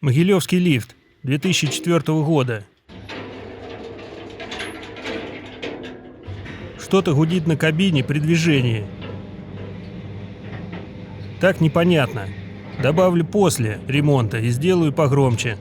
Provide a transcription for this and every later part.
Могилевский лифт 2004 года. Что-то гудит на кабине при движении. Так непонятно. Добавлю после ремонта и сделаю погромче.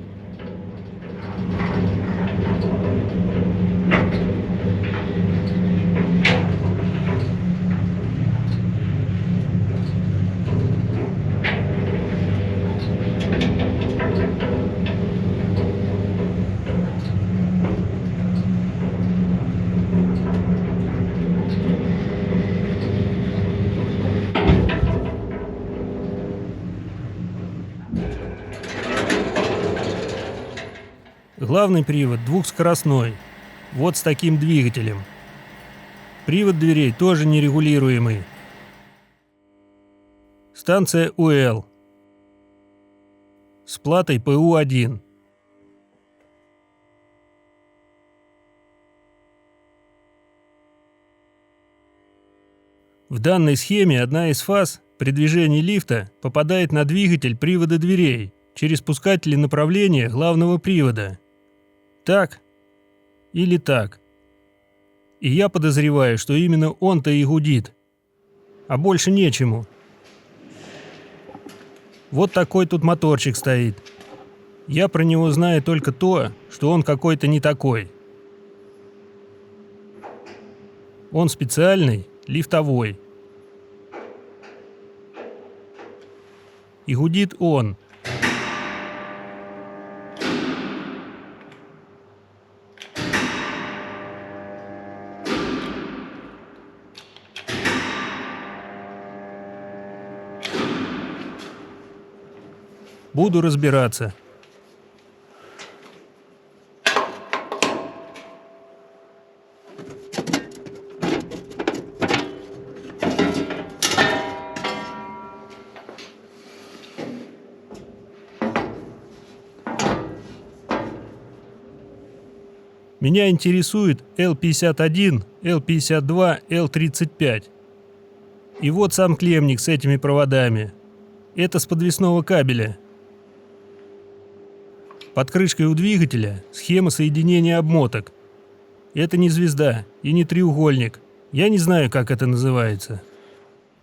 Главный привод двухскоростной, вот с таким двигателем. Привод дверей тоже нерегулируемый. Станция УЛ с платой ПУ-1. В данной схеме одна из фаз при движении лифта попадает на двигатель привода дверей через пускатели направления главного привода. Так или так. И я подозреваю, что именно он-то и гудит. А больше нечему. Вот такой тут моторчик стоит. Я про него знаю только то, что он какой-то не такой. Он специальный, лифтовой. И гудит он. Буду разбираться. Меня интересует L51, L52, L35. И вот сам клеммник с этими проводами. Это с подвесного кабеля. Под крышкой у двигателя схема соединения обмоток. Это не звезда и не треугольник. Я не знаю, как это называется.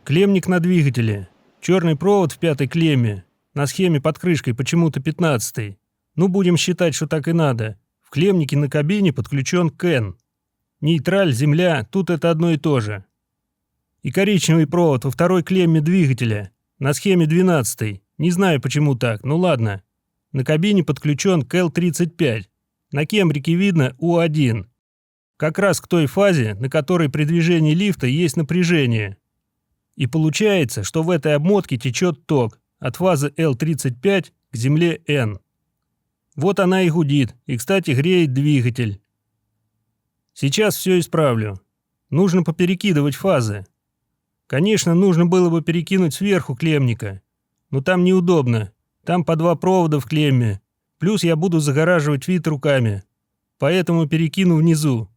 Клеммник на двигателе. Черный провод в пятой клемме. На схеме под крышкой почему-то 15-й. Ну, будем считать, что так и надо. В клеммнике на кабине подключен КЭН. Нейтраль, земля, тут это одно и то же. И коричневый провод во второй клемме двигателя. На схеме 12-й. Не знаю, почему так, ну ладно. На кабине подключен к L35. На кембрике видно У1. Как раз к той фазе, на которой при движении лифта есть напряжение. И получается, что в этой обмотке течет ток от фазы L35 к земле N. Вот она и гудит, и, кстати, греет двигатель. Сейчас все исправлю. Нужно поперекидывать фазы. Конечно, нужно было бы перекинуть сверху клеммника, но там неудобно. Там по 2 провода в клемме. Плюс я буду загораживать вид руками. Поэтому перекину внизу.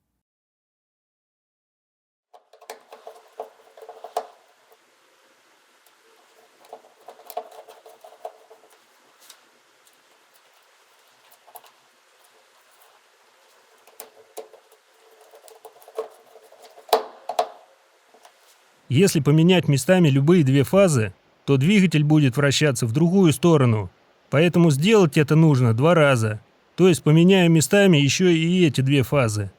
Если поменять местами любые две фазы, то двигатель будет вращаться в другую сторону. Поэтому сделать это нужно 2 раза. То есть поменяю местами еще и эти 2 фазы.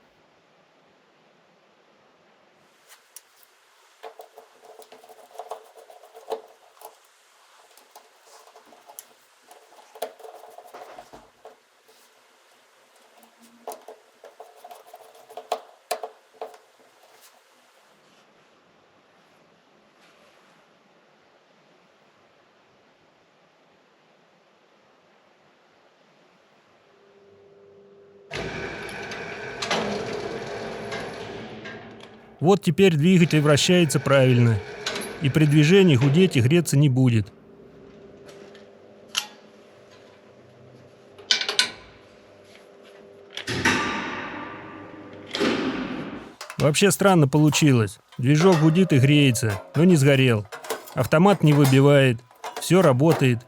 Вот теперь двигатель вращается правильно. И при движении гудеть и греться не будет. Вообще странно получилось. Движок гудит и греется, но не сгорел. Автомат не выбивает. Все работает.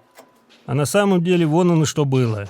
А на самом деле вон оно что было.